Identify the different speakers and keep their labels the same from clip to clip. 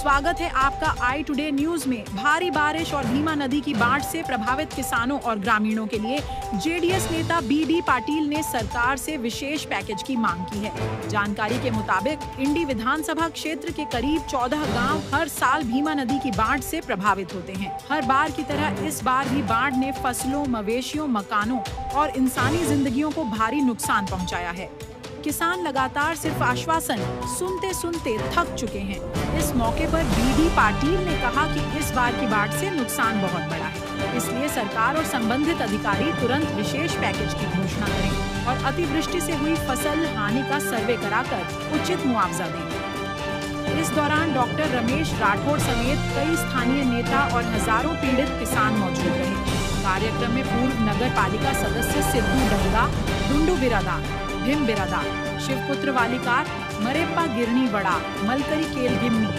Speaker 1: स्वागत है आपका आई टुडे न्यूज में। भारी बारिश और भीमा नदी की बाढ़ से प्रभावित किसानों और ग्रामीणों के लिए जेडीएस नेता बीडी पाटिल ने सरकार से विशेष पैकेज की मांग की है। जानकारी के मुताबिक इंडी विधानसभा क्षेत्र के करीब 14 गांव हर साल भीमा नदी की बाढ़ से प्रभावित होते हैं। हर बार की तरह इस बार भी बाढ़ ने फसलों, मवेशियों, मकानों और इंसानी जिंदगियों को भारी नुकसान पहुँचाया है। किसान लगातार सिर्फ आश्वासन सुनते सुनते थक चुके हैं। इस मौके पर बीडी पाटिल ने कहा कि इस बार की बाढ़ से नुकसान बहुत बड़ा है, इसलिए सरकार और संबंधित अधिकारी तुरंत विशेष पैकेज की घोषणा करें और अतिवृष्टि से हुई फसल हानि का सर्वे कराकर उचित मुआवजा दें। इस दौरान डॉक्टर रमेश राठौड़ समेत कई स्थानीय नेता और हजारों पीड़ित किसान मौजूद रहे। कार्यक्रम में पूर्व नगर पालिका सदस्य सिद्धू डंगा, डुंडू बिरादार, भीम बिरादार, शिवपुत्र वालिकार, मरेप्पा गिरनी बड़ा, मलकरी केल गिमनी,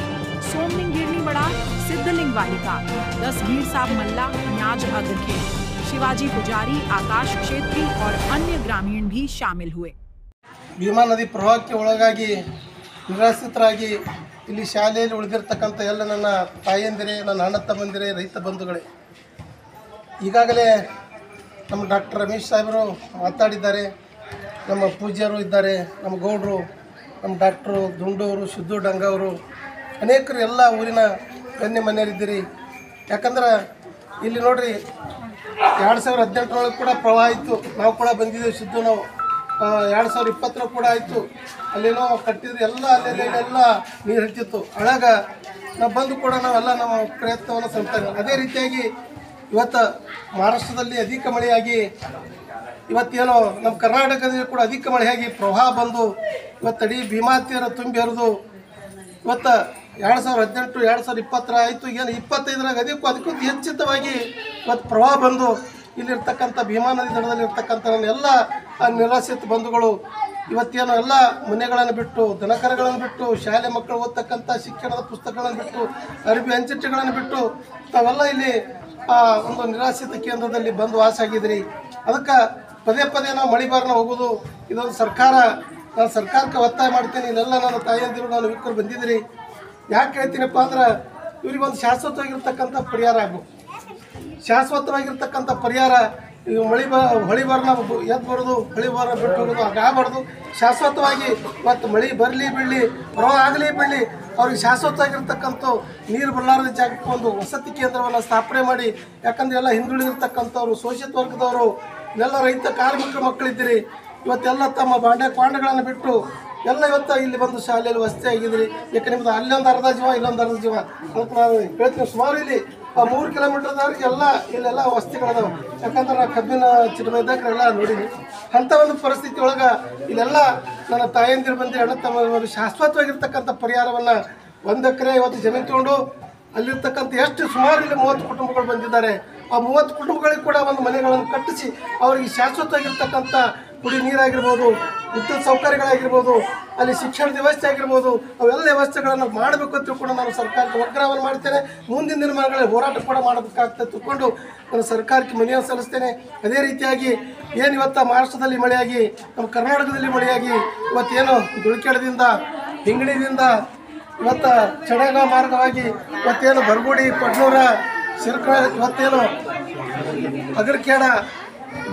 Speaker 1: सोमलिंग गिरनी बड़ा, सिद्धलिंग वालिकार, 10 गीर साहब मल्ला, न्याज अग्रखेल, शिवाजी पुजारी, आकाश क्षेत्री और अन्य ग्रामीण भी शामिल हुए।
Speaker 2: ಭೀಮಾ ನದಿ ಪ್ರವಾಹಕ್ಕೆ ಒಳಗಾಗಿ ನಿರಾಶ್ರಿತರಾಗಿ ಇಲ್ಲಿ ಶಾಲೆಯಲ್ಲಿ ಉಳಿದಿರತಕ್ಕಂಥ ಎಲ್ಲ ನನ್ನ ತಾಯಂದಿರೇ, ನನ್ನ ಅಣ್ಣ ತಮ್ಮಂದಿರೇ, ರೈತ ಬಂಧುಗಳೇ, ಈಗಾಗಲೇ ನಮ್ಮ ಡಾಕ್ಟರ್ ರಮೇಶ್ ಸಾಹೇಬರು ಮಾತಾಡಿದ್ದಾರೆ, ನಮ್ಮ ಪೂಜ್ಯರು ಇದ್ದಾರೆ, ನಮ್ಮ ಗೌಡರು, ನಮ್ಮ ಡಾಕ್ಟ್ರು ದುಂಡೂರು, ಸಿದ್ದು ಡಂಗವರು, ಅನೇಕರು ಎಲ್ಲ ಊರಿನ ಗಣ್ಯ ಮನೆಯರಿದ್ದೀರಿ. ಯಾಕಂದ್ರೆ ಇಲ್ಲಿ ನೋಡ್ರಿ 2018 ಕೂಡ ಪ್ರವಾಹ ಇತ್ತು, ನಾವು ಕೂಡ ಬಂದಿದ್ದೇವೆ. ಸಿದ್ದು ನಾವು 2020 ಕೂಡ ಆಯಿತು, ಅಲ್ಲೇನೋ ಕಟ್ಟಿದ್ರು ಎಲ್ಲ ಅಲ್ಲೆಲ್ಲ ನೀರು ಹರಿತಿತ್ತು. ಅಳಾಗ ನಾವು ಬಂದು ಕೂಡ ನಾವೆಲ್ಲ ನಮ್ಮ ಪ್ರಯತ್ನವನ್ನು ಸಲ್ತಾರೆ. ಅದೇ ರೀತಿಯಾಗಿ ಇವತ್ತು ಮಹಾರಾಷ್ಟ್ರದಲ್ಲಿ ಅಧಿಕ ಮಳೆಯಾಗಿ ಇವತ್ತೇನೋ ನಮ್ಮ ಕರ್ನಾಟಕದಲ್ಲಿ ಕೂಡ ಅಧಿಕ ಮಳೆಯಾಗಿ ಪ್ರವಾಹ ಬಂದು ಇವತ್ತು ಇಡೀ ಭೀಮಾ ತೀರ ತುಂಬಿ ಹರಿದು ಇವತ್ತು 2018 2020 ಆಯಿತು. ಏನು 25ರಾಗ ಅದಕ್ಕೂ ಹೆಚ್ಚಿತವಾಗಿ ಇವತ್ತು ಪ್ರವಾಹ ಬಂದು ಇಲ್ಲಿರ್ತಕ್ಕಂಥ ಭೀಮಾ ನದಿ ದಡದಲ್ಲಿರ್ತಕ್ಕಂಥ ಎಲ್ಲ ನಿರಾಶ್ರಿತ ಬಂಧುಗಳು ಇವತ್ತೇನು ಎಲ್ಲ ಮನೆಗಳನ್ನು ಬಿಟ್ಟು, ದನಕರಗಳನ್ನು ಬಿಟ್ಟು, ಶಾಲೆ ಮಕ್ಕಳು ಓದ್ತಕ್ಕಂಥ ಶಿಕ್ಷಣದ ಪುಸ್ತಕಗಳನ್ನು ಬಿಟ್ಟು, ಅರಬಿ ಅಂಚೆಗಳನ್ನು ಬಿಟ್ಟು ತಾವೆಲ್ಲ ಇಲ್ಲಿ ಒಂದು ನಿರಾಶ್ರಿತ ಕೇಂದ್ರದಲ್ಲಿ ಬಂದು ವಾಸ ಆಗಿದ್ರಿ. ಅದಕ್ಕೆ ಪದೇ ಪದೇ ನಾವು ಮಳೆ ಬಾರನ ಹೋಗೋದು ಇದೊಂದು ಸರ್ಕಾರ, ನಾನು ಸರ್ಕಾರಕ್ಕೆ ಒತ್ತಾಯ ಮಾಡ್ತೀನಿ. ಇಲ್ಲೆಲ್ಲ ನನ್ನ ತಾಯಿಯಂದಿರು, ನಾನು ಯುವಕರು ಬಂದಿದ್ದೀರಿ. ಯಾಕೆ ಹೇಳ್ತೀನಪ್ಪ ಅಂದ್ರೆ ಇವ್ರಿಗೊಂದು ಶಾಶ್ವತವಾಗಿರ್ತಕ್ಕಂಥ ಪರಿಹಾರ ಆಗಬೇಕು. ಶಾಶ್ವತವಾಗಿರ್ತಕ್ಕಂಥ ಪರಿಹಾರ ಇವು ಹೊಳಿ ಬಾರನ ಎದ್ದು ಬರೋದು, ಹೊಳಿ ಬಾರ ಬಿಟ್ಟು ಹೋಗೋದು ಹಾಗಾಗಬಾರ್ದು. ಶಾಶ್ವತವಾಗಿ ಮತ್ತು ಮಳೆ ಬರಲಿ ಬಿಡಲಿ, ಪ್ರವಾಹ ಆಗಲಿ ಬಿಡಲಿ, ಅವ್ರಿಗೆ ಶಾಶ್ವತವಾಗಿರ್ತಕ್ಕಂಥ ನೀರು ಬರಲಾರದ ಜಾಗಕ್ಕೆ ಒಂದು ವಸತಿ ಕೇಂದ್ರವನ್ನು ಸ್ಥಾಪನೆ ಮಾಡಿ. ಯಾಕಂದರೆ ಎಲ್ಲ ಹಿಂದುಳಿದಿರ್ತಕ್ಕಂಥವ್ರು, ಶೋಷಿತ ವರ್ಗದವರು, ಎಲ್ಲ ರೈತ ಕಾರ್ಮಿಕರ ಮಕ್ಕಳಿದ್ದೀರಿ. ಇವತ್ತೆಲ್ಲ ತಮ್ಮ ಕ್ವಾಂಡಗಳನ್ನು ಬಿಟ್ಟು ಎಲ್ಲ ಇವತ್ತು ಇಲ್ಲಿ ಬಂದು ಶಾಲೆಯಲ್ಲಿ ವಸತಿ ಆಗಿದ್ರಿ. ಯಾಕೆ ನಿಮ್ಮದು ಅಲ್ಲೊಂದು ಅರ್ಧ ಜೀವ, ಇಲ್ಲೊಂದು ಅರ್ಧ ಜೀವ. ಅದಕ್ಕೆ ನಾನು ಹೇಳ್ತೀನಿ, ಸುಮಾರು ಇಲ್ಲಿ 3 ಕಿಲೋಮೀಟರ್ದವ್ರಿಗೆ ಎಲ್ಲ ಇಲ್ಲೆಲ್ಲ ವಸತಿಗಳದಾವೆ. ಯಾಕಂದ್ರೆ ನಾವು ಕಬ್ಬಿನ ಚಿಟಮೈದಾಕರೆಲ್ಲ ನೋಡೀನಿ. ಅಂಥ ಒಂದು ಪರಿಸ್ಥಿತಿ ಒಳಗೆ ಇಲ್ಲೆಲ್ಲ ನನ್ನ ತಾಯಂದಿರು ಬಂದು ಅಣ್ಣ ತಮ್ಮ ಶಾಶ್ವತವಾಗಿರ್ತಕ್ಕಂಥ ಪರಿಹಾರವನ್ನು 1 ಎಕರೆ ಇವತ್ತು ಜಮೀನು ತೊಗೊಂಡು ಅಲ್ಲಿರ್ತಕ್ಕಂಥ ಎಷ್ಟು ಸುಮಾರು ಇಲ್ಲಿ 30 ಕುಟುಂಬಗಳು ಬಂದಿದ್ದಾರೆ. ಆ 30 ಕುಟುಂಬಗಳಿಗೆ ಕೂಡ ಒಂದು ಮನೆಗಳನ್ನು ಕಟ್ಟಿಸಿ ಅವರಿಗೆ ಶಾಶ್ವತವಾಗಿರ್ತಕ್ಕಂಥ ಕುಡಿ ನೀರಾಗಿರ್ಬೋದು, ವಿದ್ಯುತ್ ಸೌಕರ್ಯಗಳಾಗಿರ್ಬೋದು, ಅಲ್ಲಿ ಶಿಕ್ಷಣದ ವ್ಯವಸ್ಥೆ ಆಗಿರ್ಬೋದು, ಅವೆಲ್ಲ ವ್ಯವಸ್ಥೆಗಳನ್ನು ಮಾಡಬೇಕು ಅಂತ ತಿಳ್ಕೊಂಡು ನಾನು ಸರ್ಕಾರಕ್ಕೆ ಒಗ್ಗರಣವನ್ನು ಮಾಡ್ತೇನೆ. ಮುಂದಿನ ದಿನಮಾನಗಳಲ್ಲಿ ಹೋರಾಟ ಕೂಡ ಮಾಡಬೇಕಾಗ್ತದೆ ತಿಳ್ಕೊಂಡು ನಾನು ಸರ್ಕಾರಕ್ಕೆ ಮನವಿಯನ್ನು ಸಲ್ಲಿಸ್ತೇನೆ. ಅದೇ ರೀತಿಯಾಗಿ ಏನು ಇವತ್ತು ಮಹಾರಾಷ್ಟ್ರದಲ್ಲಿ ಮಳೆಯಾಗಿ, ನಮ್ಮ ಕರ್ನಾಟಕದಲ್ಲಿ ಮಳೆಯಾಗಿ, ಇವತ್ತೇನು ದುಳ್ಕೆಡದಿಂದ, ಹಿಂಗಣಿದಿಂದ, ಇವತ್ತು ಚಡಗ ಮಾರ್ಗವಾಗಿ ಇವತ್ತೇನು ಬರಗುಡಿ, ಪಡ್ನೂರ, ಶಿರ್ಕಳ, ಇವತ್ತೇನು ಅಗರಕೇಡ,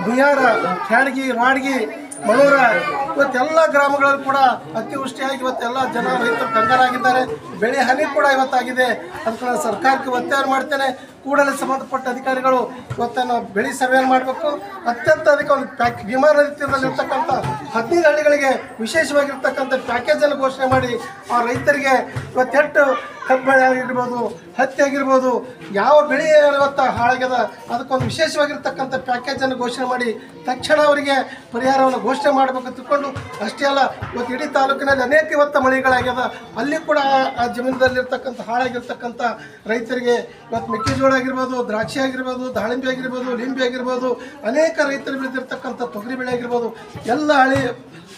Speaker 2: ಗುಯ್ಯಾರ, ಖ್ಯಾಡಗಿ, ರಾಡ್ಗಿ, ಮಳೂರ, ಇವತ್ತೆಲ್ಲ ಗ್ರಾಮಗಳಲ್ಲಿ ಕೂಡ ಅತಿವೃಷ್ಟಿಯಾಗಿ ಇವತ್ತೆಲ್ಲ ಜನ ರೈತರು ಕಂಗಾಲಾಗಿದ್ದಾರೆ. ಬೆಳೆ ಹಾನಿ ಕೂಡ ಇವತ್ತಾಗಿದೆ. ಅದಕ್ಕೆ ನಾನು ಸರ್ಕಾರಕ್ಕೆ ಒತ್ತಾಯ ಮಾಡ್ತೇನೆ. ಕೂಡಲೇ ಸಂಬಂಧಪಟ್ಟ ಅಧಿಕಾರಿಗಳು ಇವತ್ತನ್ನು ಬೆಳೆ ಸರ್ವೆಯನ್ನು ಮಾಡಬೇಕು. ಅತ್ಯಂತ ಅದಕ್ಕೆ ಒಂದು ಭೀಮಾ ನದಿ ತೀರದಲ್ಲಿರ್ತಕ್ಕಂಥ 15 ಹಳ್ಳಿಗಳಿಗೆ ವಿಶೇಷವಾಗಿರ್ತಕ್ಕಂಥ ಪ್ಯಾಕೇಜನ್ನು ಘೋಷಣೆ ಮಾಡಿ ಆ ರೈತರಿಗೆ ಇವತ್ತೆಟ್ಟು ಕಬ್ಬು ಬೆಳೆ ಆಗಿರ್ಬೋದು, ಹತ್ತಿ ಆಗಿರ್ಬೋದು, ಯಾವ ಬೆಳೆ ಇವತ್ತು ಹಾಳಾಗ್ಯದ ಅದಕ್ಕೊಂದು ವಿಶೇಷವಾಗಿರ್ತಕ್ಕಂಥ ಪ್ಯಾಕೇಜನ್ನು ಘೋಷಣೆ ಮಾಡಿ ತಕ್ಷಣ ಅವರಿಗೆ ಪರಿಹಾರವನ್ನು ಘೋಷಣೆ ಮಾಡಬೇಕು ತಿಳ್ಕೊಂಡು. ಅಷ್ಟೇ ಅಲ್ಲ, ಇವತ್ತು ಇಡೀ ತಾಲೂಕಿನಲ್ಲಿ ಅನೇಕ ಇವತ್ತು ಮಳೆಗಳಾಗ್ಯದ. ಅಲ್ಲಿ ಕೂಡ ಆ ಜಮೀನದಲ್ಲಿರ್ತಕ್ಕಂಥ ಹಾಳಾಗಿರ್ತಕ್ಕಂಥ ರೈತರಿಗೆ ಇವತ್ತು ಮೆಕ್ಕೆಜೋಳ ಆಗಿರ್ಬೋದು, ದ್ರಾಕ್ಷಿ ಆಗಿರ್ಬೋದು, ದಾಳಿಂಬೆ ಆಗಿರ್ಬೋದು, ಲಿಂಬೆ ಆಗಿರ್ಬೋದು, ಅನೇಕ ರೈತರು ಬೆಳೆದಿರ್ತಕ್ಕಂಥ ತೊಗರಿ ಬೆಳೆ ಆಗಿರ್ಬೋದು, ಎಲ್ಲ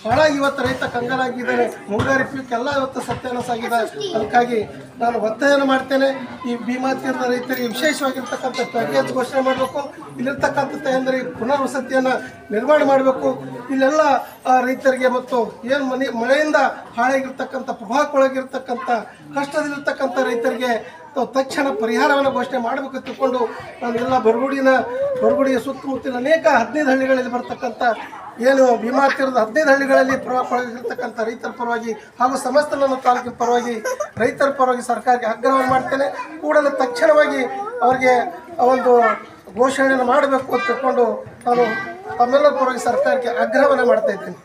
Speaker 2: ಹಾಳಾಗಿ ಇವತ್ತು ರೈತ ಕಂಗಾಲಾಗಿದ್ದಾನೆ. ಮುಂಗಾರಿ ಪೀಕ್ ಎಲ್ಲ ಇವತ್ತು ಸತ್ಯಾನಾಶ ಆಗಿದೆ. ಅದಕ್ಕಾಗಿ ನಾನು ಒತ್ತಾಯನ ಮಾಡ್ತೇನೆ, ಈ ಭೀಮಾ ತೀರದ ರೈತರಿಗೆ ವಿಶೇಷವಾಗಿರ್ತಕ್ಕಂಥ ಪ್ಯಾಕೇಜ್ ಘೋಷಣೆ ಮಾಡಬೇಕು. ಇಲ್ಲಿರ್ತಕ್ಕಂಥ ತಾಯಂದರಿಗೆ ಪುನರ್ವಸತಿಯನ್ನು ನಿರ್ಮಾಣ ಮಾಡಬೇಕು. ಇಲ್ಲೆಲ್ಲ ರೈತರಿಗೆ ಮತ್ತು ಏನು ಮಳೆಯಿಂದ ಹಾಳಾಗಿರ್ತಕ್ಕಂಥ ಪ್ರವಾಹಕ್ಕೊಳಗಿರ್ತಕ್ಕಂಥ ಕಷ್ಟದಲ್ಲಿರ್ತಕ್ಕಂಥ ರೈತರಿಗೆ ತಕ್ಷಣ ಪರಿಹಾರವನ್ನು ಘೋಷಣೆ ಮಾಡಬೇಕು ತಿಳ್ಕೊಂಡು ನಾನು ಎಲ್ಲ ಬರಗುಡಿಯ ಸುತ್ತಮುತ್ತಲಿನ ಅನೇಕ 15 ಹಳ್ಳಿಗಳಲ್ಲಿ ಬರ್ತಕ್ಕಂಥ ಏನು ಭೀಮಾ ತೀರದ 15 ಹಳ್ಳಿಗಳಲ್ಲಿ ಪ್ರವಾಹಕ್ಕೊಳಗಿರ್ತಕ್ಕಂಥ ರೈತರ ಪರವಾಗಿ ಹಾಗೂ ಸಮಸ್ತ ನನ್ನ ತಾಲೂಕಿನ ಪರವಾಗಿ ರೈತರ ಪರವಾಗಿ ಸರ್ಕಾರಕ್ಕೆ ಆಗ್ರಹವನ್ನು ಮಾಡ್ತೇನೆ. ಕೂಡಲೇ ತಕ್ಷಣವಾಗಿ ಅವರಿಗೆ ಒಂದು ಘೋಷಣೆಯನ್ನು ಮಾಡಬೇಕು ಅಂತ ತಿಳ್ಕೊಂಡು ನಾನು ತಮ್ಮೆಲ್ಲರ ಪರವಾಗಿ ಸರ್ಕಾರಕ್ಕೆ ಆಗ್ರಹವನ್ನು ಮಾಡ್ತಾ ಇದ್ದೇನೆ.